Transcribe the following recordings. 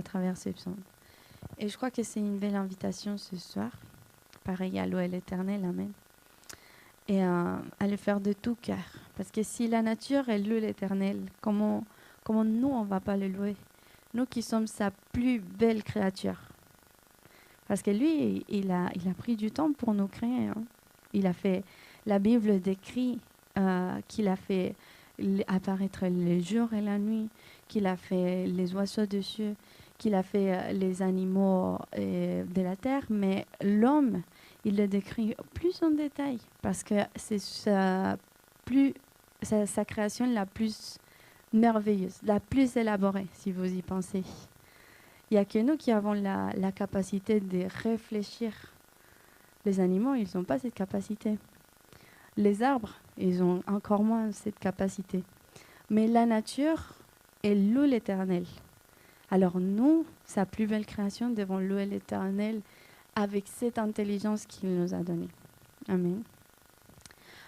travers ce psaume. Et je crois que c'est une belle invitation ce soir, pareil à louer l'Éternel, amen, et à le faire de tout cœur. Parce que si la nature, elle loue l'Éternel, comment nous, on ne va pas le louer? Nous qui sommes sa plus belle créature. Parce que lui, il a pris du temps pour nous créer. Hein. Il a fait, la Bible décrit qu'il a fait apparaître le jour et la nuit, qu'il a fait les oiseaux des cieux, qu'il a fait les animaux de la terre, mais l'homme, il le décrit plus en détail parce que c'est sa création la plus merveilleuse, la plus élaborée, si vous y pensez. Il n'y a que nous qui avons la capacité de réfléchir. Les animaux, ils n'ont pas cette capacité. Les arbres, ils ont encore moins cette capacité. Mais la nature, elle loue l'Éternel. Alors nous, sa plus belle création, devons louer l'Éternel avec cette intelligence qu'il nous a donnée. Amen.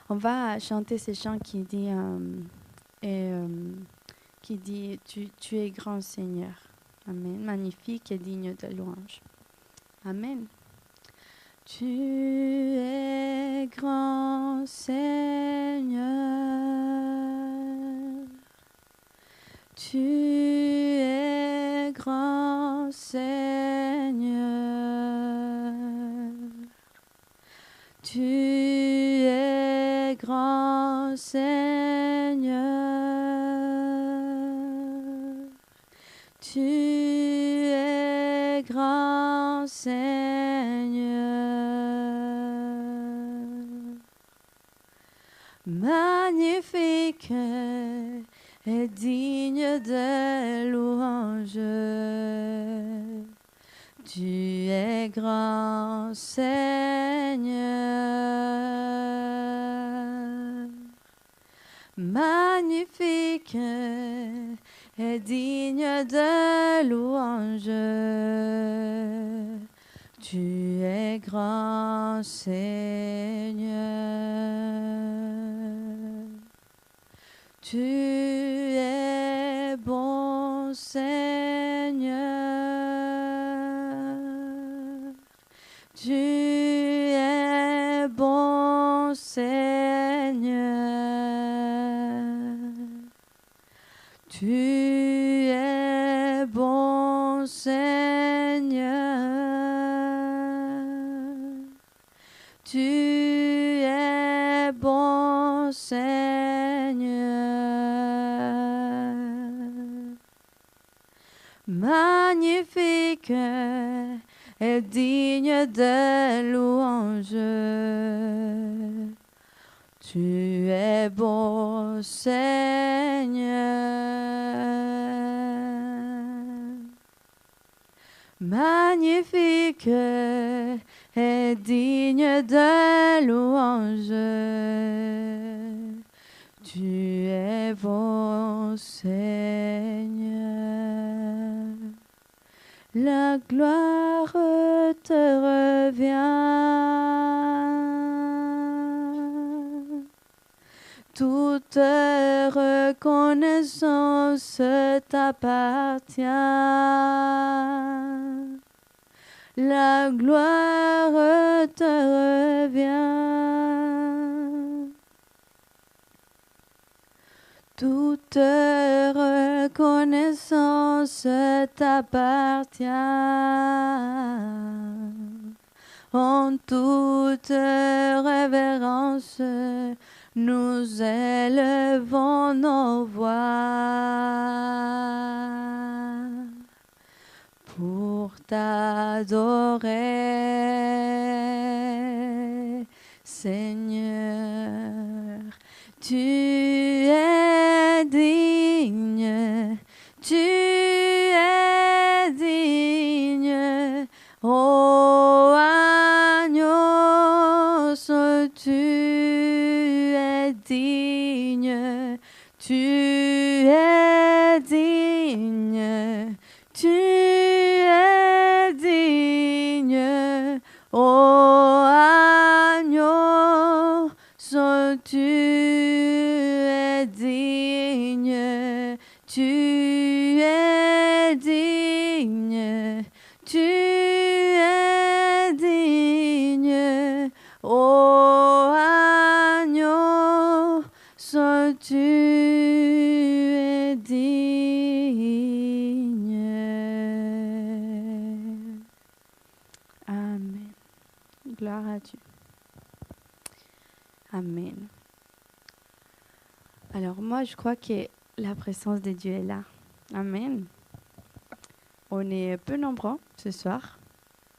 On va chanter ce chant qui dit, tu es grand Seigneur. Amen. Magnifique et digne de louange. Amen. Tu es grand Seigneur. Tu es grand Seigneur. Tu es grand Seigneur. Tu es grand Seigneur. Magnifique et digne de louange. Tu es grand Seigneur. Magnifique et digne de louange. Tu es grand Seigneur. Tu es bon Seigneur. Tu es bon Seigneur. Tu es bon Seigneur. Tu es bon Seigneur. Magnifique et digne de louange. Tu es bon Seigneur. Magnifique et digne de louange. Tu es bon Seigneur. La gloire te revient. Toute reconnaissance t'appartient. La gloire te revient. Toute reconnaissance t'appartient. En toute révérence, nous élevons nos voix pour t'adorer, Seigneur. Tu es digne, tu es digne, ô agneau, tu es digne, tu es digne, tu es digne, ô agneau, tu es digne, tu es digne. digne, tu es digne, ô agneau, sois-tu es digne. Amen. Gloire à Dieu. Amen. Alors moi, je crois que la présence de Dieu est là. Amen. On est peu nombreux ce soir,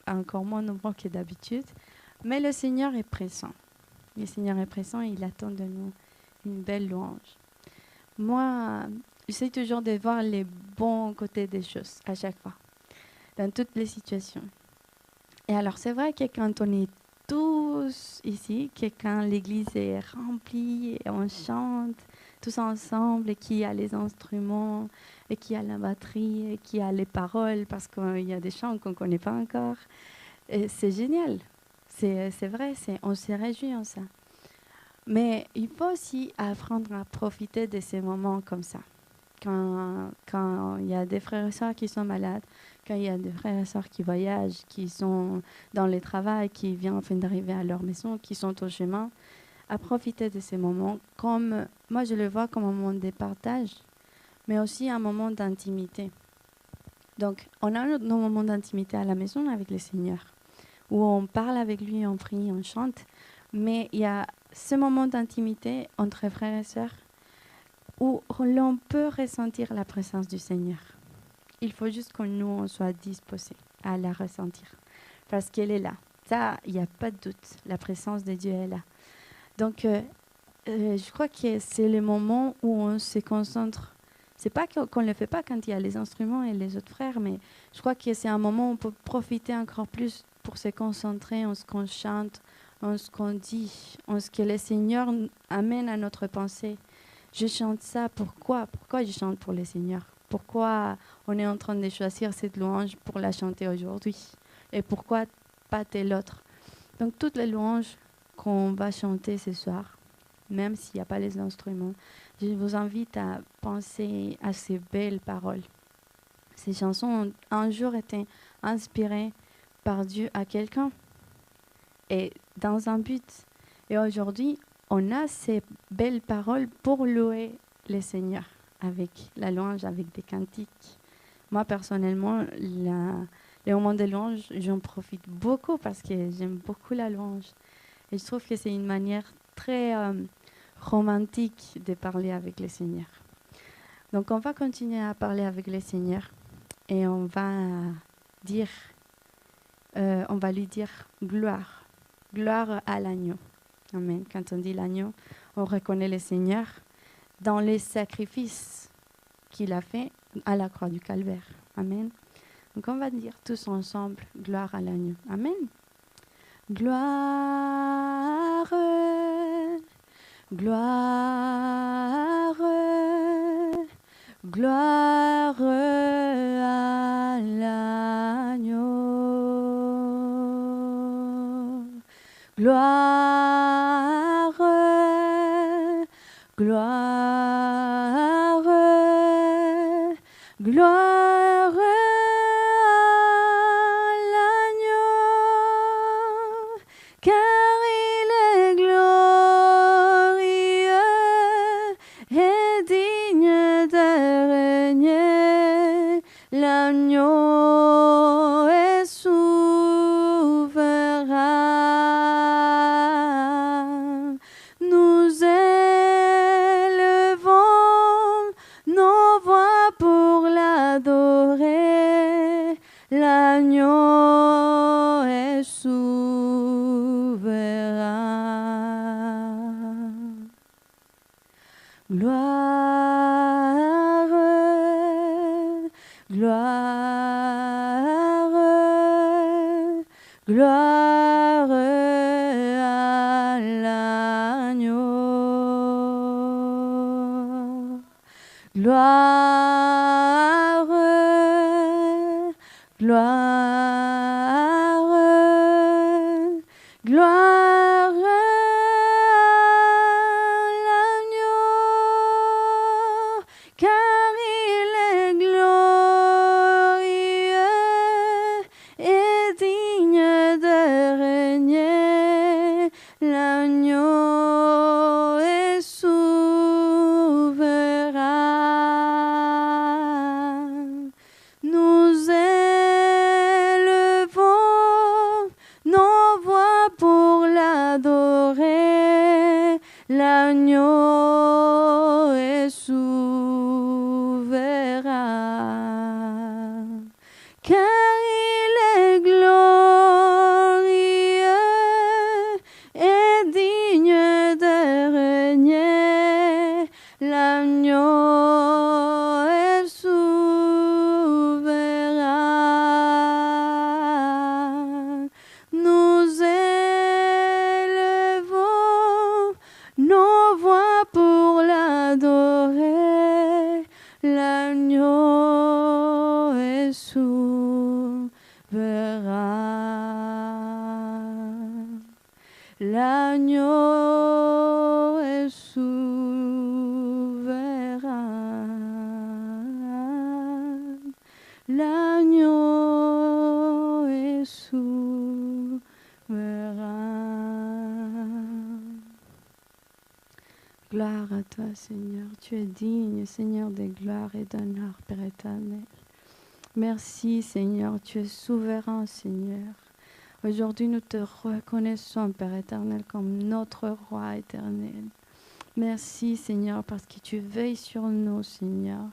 encore moins nombreux que d'habitude, mais le Seigneur est présent. Le Seigneur est présent et il attend de nous une belle louange. Moi, j'essaie toujours de voir les bons côtés des choses à chaque fois, dans toutes les situations. Et alors, c'est vrai que quand on est tous ici, que quand l'église est remplie et on chante tous ensemble et qu'il y a les instruments et qu'il y a la batterie et qu'il y a les paroles parce qu'il y a des chants qu'on ne connaît pas encore, et c'est génial. C'est vrai, on se réjouit en ça. Mais il faut aussi apprendre à profiter de ces moments comme ça. Quand il y a des frères et sœurs qui sont malades, quand il y a des frères et sœurs qui voyagent, qui sont dans le travail, qui viennent en fin d'arriver à leur maison, qui sont au chemin, à profiter de ces moments, comme moi je le vois comme un moment de partage, mais aussi un moment d'intimité. Donc, on a nos moments d'intimité à la maison avec le Seigneur, où on parle avec lui, on prie, on chante, mais il y a ce moment d'intimité entre frères et sœurs où l'on peut ressentir la présence du Seigneur. Il faut juste que nous, on soit disposés à la ressentir. Parce qu'elle est là. Ça, il n'y a pas de doute. La présence de Dieu est là. Donc, je crois que c'est le moment où on se concentre. C'est pas qu'on ne le fait pas quand il y a les instruments et les autres frères, mais je crois que c'est un moment où on peut profiter encore plus pour se concentrer en ce qu'on chante, en ce qu'on dit, en ce que le Seigneur amène à notre pensée. Je chante ça, pourquoi je chante pour le Seigneur? Pourquoi on est en train de choisir cette louange pour la chanter aujourd'hui? Et pourquoi pas telle autre? Donc toutes les louanges qu'on va chanter ce soir, même s'il n'y a pas les instruments, je vous invite à penser à ces belles paroles. Ces chansons ont un jour été inspirées par Dieu à quelqu'un et dans un but. Et aujourd'hui, on a ces belles paroles pour louer le Seigneur avec la louange, avec des cantiques. Moi, personnellement, les moments de louange, j'en profite beaucoup parce que j'aime beaucoup la louange. Et je trouve que c'est une manière très romantique de parler avec le Seigneur. Donc, on va continuer à parler avec le Seigneur et on va lui dire gloire. Gloire à l'agneau. Amen. Quand on dit l'agneau, on reconnaît le Seigneur dans les sacrifices qu'il a fait à la croix du Calvaire. Amen. Donc on va dire tous ensemble gloire à l'agneau. Amen. Gloire, gloire, gloire à l'agneau. Gloire, gloire, gloire à l'agneau, car il est glorieux et digne de régner. L'agneau est souverain. Nous élevons nos voix pour l'adorer. L'agneau est souverain. Gloire, gloire, gloire à l'agneau. Gloire, gloire, gloire à l'agneau, car il est glorieux L'agneau est souverain. L'agneau est souverain. Gloire à toi, Seigneur. Tu es digne, Seigneur, des gloires et d'honneur, Père éternel. Merci, Seigneur. Tu es souverain, Seigneur. Aujourd'hui, nous te reconnaissons, Père éternel, comme notre roi éternel. Merci, Seigneur, parce que tu veilles sur nous, Seigneur.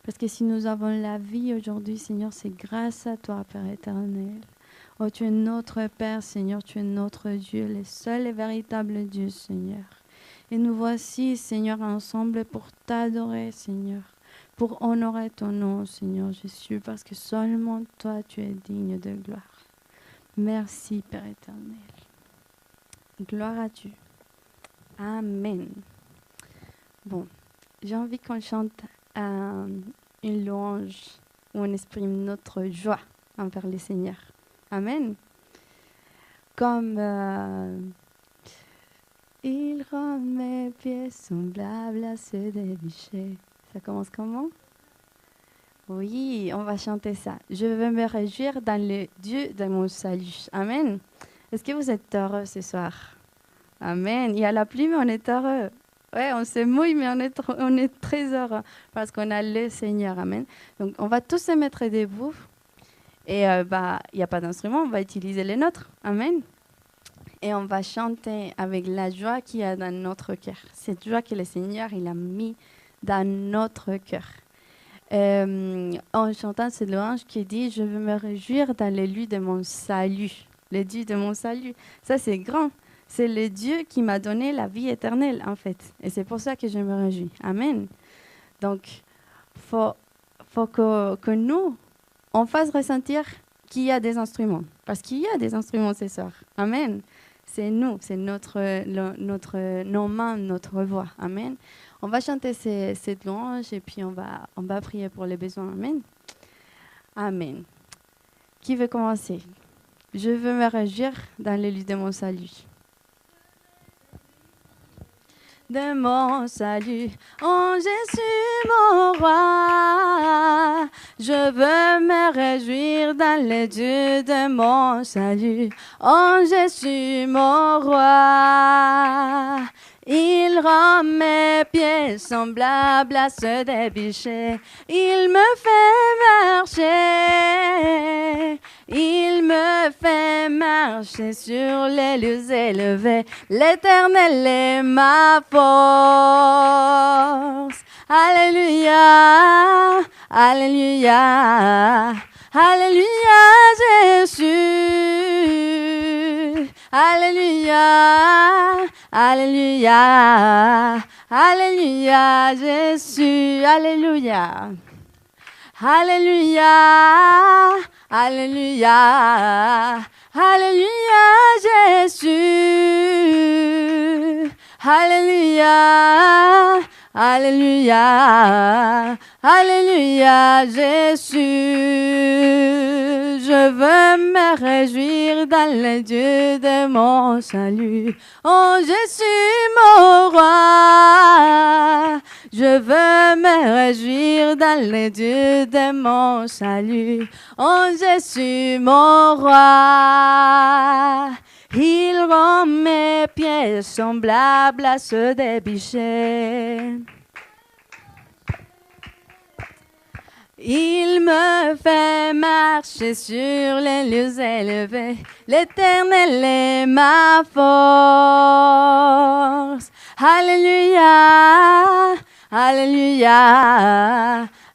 Parce que si nous avons la vie aujourd'hui, Seigneur, c'est grâce à toi, Père éternel. Oh, tu es notre Père, Seigneur, tu es notre Dieu, le seul et véritable Dieu, Seigneur. Et nous voici, Seigneur, ensemble pour t'adorer, Seigneur, pour honorer ton nom, Seigneur Jésus, parce que seulement toi, tu es digne de gloire. Merci, Père éternel. Gloire à Dieu. Amen. Bon, j'ai envie qu'on chante une louange où on exprime notre joie envers le Seigneur. Amen. Comme il rend mes pieds semblables à ceux des bûchers. Ça commence comment? Oui, on va chanter ça. Je vais me réjouir dans le Dieu de mon salut. Amen. Est-ce que vous êtes heureux ce soir? Amen. Il y a la pluie, mais on est heureux. Ouais, on se mouille, mais on est très heureux parce qu'on a le Seigneur. Amen. Donc, on va tous se mettre debout. Et il n'y a pas d'instrument, on va utiliser les nôtres. Amen. Et on va chanter avec la joie qu'il y a dans notre cœur. Cette joie que le Seigneur il a mis dans notre cœur. En chantant cette louange qui dit « Je veux me réjouir dans les lieux de mon salut ». Le Dieu de mon salut. Ça, c'est grand. C'est le Dieu qui m'a donné la vie éternelle, en fait. Et c'est pour ça que je me réjouis. Amen. Donc, faut que nous, on fasse ressentir qu'il y a des instruments. Parce qu'il y a des instruments ce soir. Amen. C'est nous, c'est nos mains, notre voix. Amen. On va chanter cette louange et puis on va prier pour les besoins. Amen. Amen. Qui veut commencer? Je veux me réjouir dans les lieux de mon salut. De mon salut, oh Jésus mon roi, je veux me réjouir dans les dieux de mon salut, oh Jésus mon roi. Il rend mes pieds semblables à ceux des bûchers. Il me fait marcher. Il me fait marcher sur les lieux élevés. L'Éternel est ma force. Alléluia, alléluia, alléluia Jésus. Alléluia, alléluia, alléluia Jésus. Alléluia. Alléluia, alléluia, alléluia Jésus. Alléluia, alléluia, alléluia Jésus. Je veux me réjouir dans les dieux de mon salut. Oh Jésus mon roi. Je veux me réjouir dans les dieux de mon salut. Oh Jésus mon roi. Il rend mes pieds semblables à ceux des bûchers. Il me fait marcher sur les lieux élevés. L'Éternel est ma force. Alléluia, alléluia,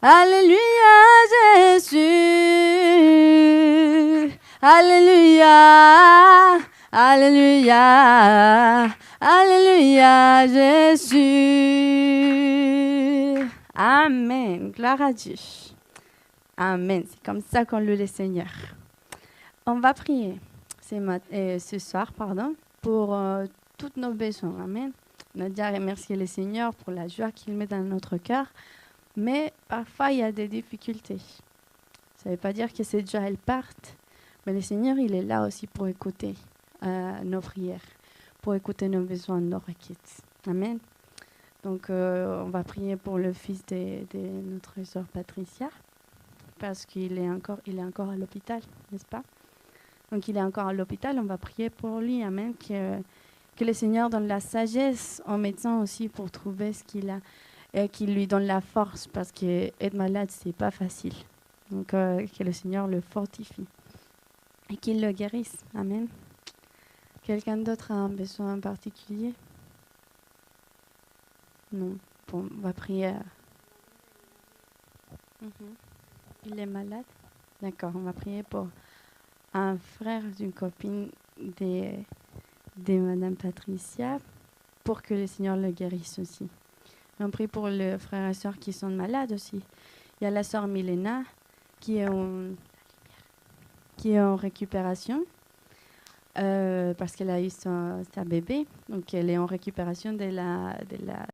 alléluia Jésus. Alléluia, alléluia, alléluia Jésus. Amen. Gloire à Dieu. Amen. C'est comme ça qu'on loue le Seigneur. On va prier ce soir, pour tous nos besoins. Amen. On a déjà remercié le Seigneur pour la joie qu'il met dans notre cœur. Mais parfois, il y a des difficultés. Ça ne veut pas dire que ces joies, elles partent. Mais le Seigneur, il est là aussi pour écouter nos prières, pour écouter nos besoins, nos requêtes. Amen. Donc, on va prier pour le fils de notre sœur Patricia, parce qu'il est encore à l'hôpital, n'est-ce pas? Donc, il est encore à l'hôpital, on va prier pour lui. Amen. Que le Seigneur donne la sagesse au médecin aussi pour trouver ce qu'il a et qu'il lui donne la force, parce qu'être malade, c'est pas facile. Donc, que le Seigneur le fortifie et qu'il le guérisse. Amen. Quelqu'un d'autre a un besoin particulier? Non. Bon, on va prier. Il est malade? D'accord, on va prier pour un frère d'une copine de Madame Patricia pour que le Seigneur le guérisse aussi. Et on prie pour les frères et sœurs qui sont malades aussi. Il y a la sœur Milena qui est en récupération parce qu'elle a eu sa bébé. Donc elle est en récupération de la